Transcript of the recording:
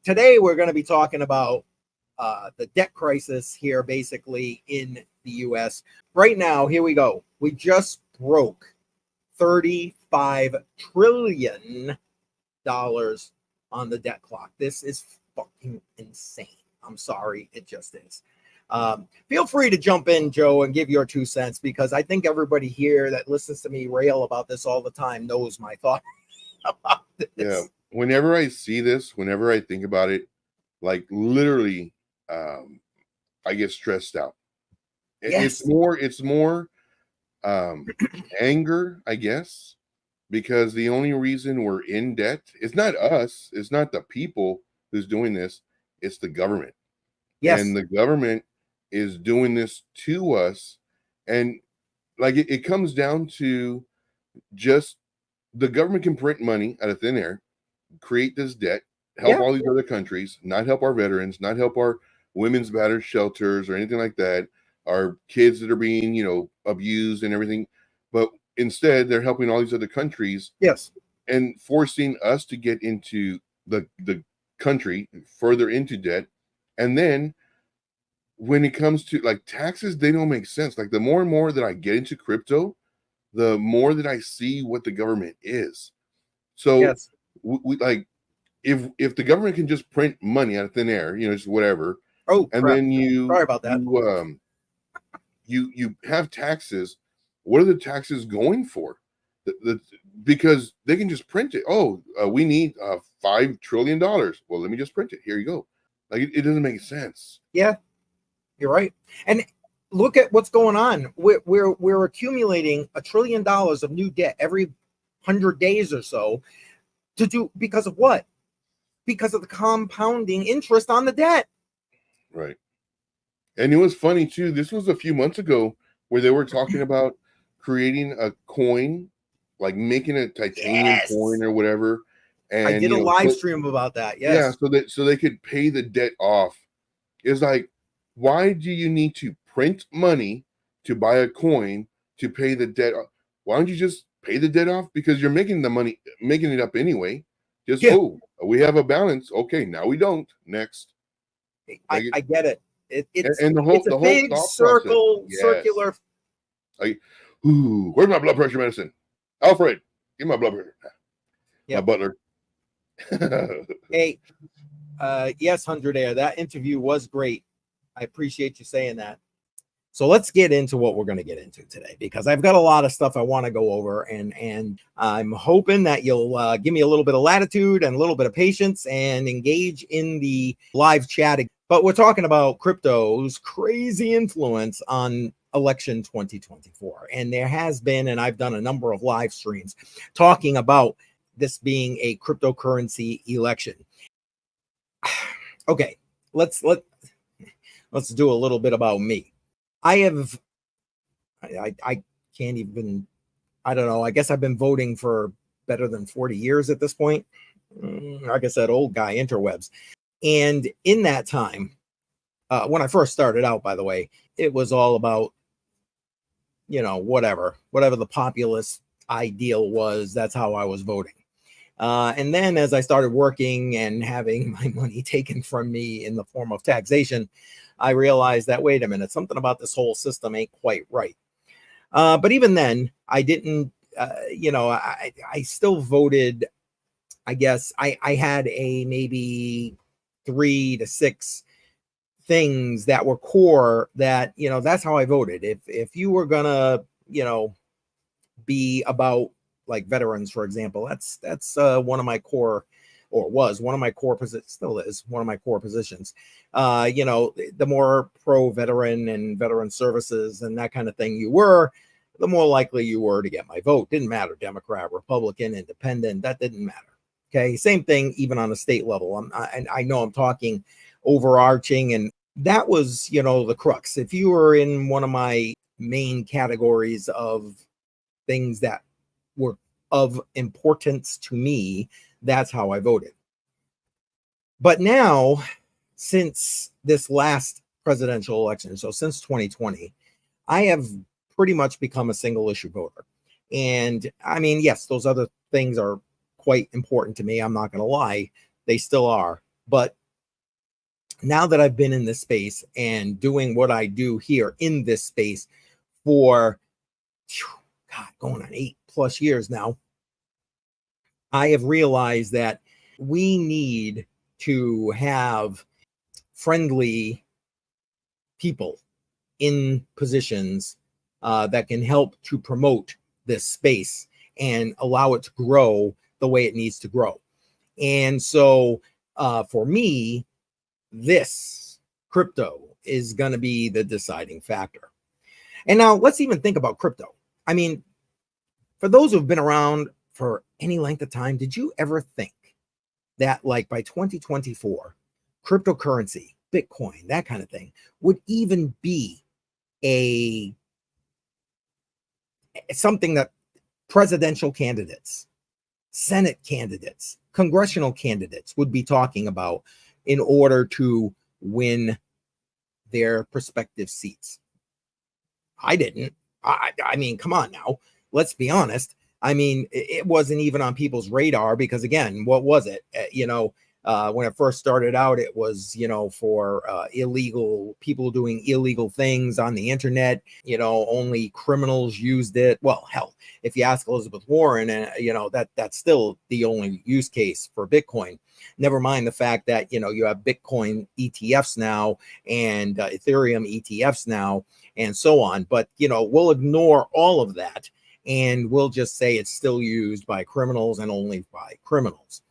today we're going to be talking about the debt crisis here, basically in the U.S. Right now, here we go. We just broke $35 trillion on the debt clock. This is fucking insane. I'm sorry, it just is. Feel free to jump in, Joe, and give your 2 cents, because I think everybody here that listens to me rail about this all the time knows my thought about this. Yeah. Whenever I see this, whenever I think about it, like literally, I get stressed out. Yes. It's more anger, I guess, because the only reason we're in debt, it's not us, it's not the people who's doing this, it's the government. Yes. And the government is doing this to us. And like it comes down to just the government can print money out of thin air, create this debt, help all these other countries, not help our veterans, not help our women's battered shelters or anything like that, our kids that are being, abused and everything. But instead, they're helping all these other countries. Yes. And forcing us to get into the country further into debt. And then when it comes to like taxes, they don't make sense. Like the more and more that I get into crypto, the more that I see what the government is. So we like, if the government can just print money out of thin air, just whatever. Oh, and crap. then Sorry about that. You have taxes. What are the taxes going for? Because they can just print it. We need $5 trillion. Well, let me just print it. Here you go. Like it doesn't make sense. Yeah, you're right. And look at what's going on. We're accumulating $1 trillion of new debt every 100 days or so because of what? Because of the compounding interest on the debt. Right. And it was funny too. This was a few months ago where they were talking about creating a coin, like making a titanium coin or whatever. And I did a live stream about that. Yes. Yeah. So they could pay the debt off. It's like, why do you need to print money to buy a coin to pay the debt off? Why don't you just pay the debt off? Because you're making the money, making it up anyway. Just, we have a balance. Okay, now we don't. Next. I get it. It's a big circular. Like, where's my blood pressure medicine? Alfred, give my blood pressure. My butler. Hey, yes, 100 Air. That interview was great. I appreciate you saying that. So let's get into what we're going to get into today, because I've got a lot of stuff I want to go over, and I'm hoping that you'll give me a little bit of latitude and a little bit of patience and engage in the live chat. But we're talking about crypto's crazy influence on election 2024. And there has been, and I've done a number of live streams talking about this being a cryptocurrency election. Okay, let's do a little bit about me. I can't even, I don't know. I guess I've been voting for better than 40 years at this point. Like I said, old guy interwebs. And in that time, when I first started out, by the way, it was all about, whatever the populist ideal was, that's how I was voting. And then as I started working and having my money taken from me in the form of taxation, I realized that, wait a minute, something about this whole system ain't quite right. But even then, I didn't, I still voted. I guess I had maybe 3 to 6 things that were core that, that's how I voted. If you were gonna, be about like veterans, for example, that's one of my core, or was one of my core positions, still is one of my core positions. The more pro veteran and veteran services and that kind of thing you were, the more likely you were to get my vote. Didn't matter, Democrat, Republican, Independent, that didn't matter. Okay, same thing even on a state level. I know I'm talking overarching, and that was, the crux. If you were in one of my main categories of things that were of importance to me, that's how I voted. But now, since this last presidential election, so since 2020, I have pretty much become a single issue voter. And I mean, yes, those other things are quite important to me. I'm not going to lie. They still are. But now that I've been in this space and doing what I do here in this space for, God, going on 8+ years now, I have realized that we need to have friendly people in positions that can help to promote this space and allow it to grow the way it needs to grow. And so for me, this crypto is going to be the deciding factor. And now let's even think about crypto. I mean, for those who've been around for any length of time, did you ever think that like by 2024, cryptocurrency, Bitcoin, that kind of thing would even be something that presidential candidates, Senate candidates, congressional candidates would be talking about in order to win their prospective seats? I didn't. I mean, come on now. Let's be honest. I mean, it wasn't even on people's radar because, again, what was it? When it first started out, it was, for illegal people doing illegal things on the internet. Only criminals used it. Well, hell, if you ask Elizabeth Warren, that's still the only use case for Bitcoin. Never mind the fact that, you have Bitcoin ETFs now and Ethereum ETFs now and so on. But, we'll ignore all of that and we'll just say it's still used by criminals and only by criminals.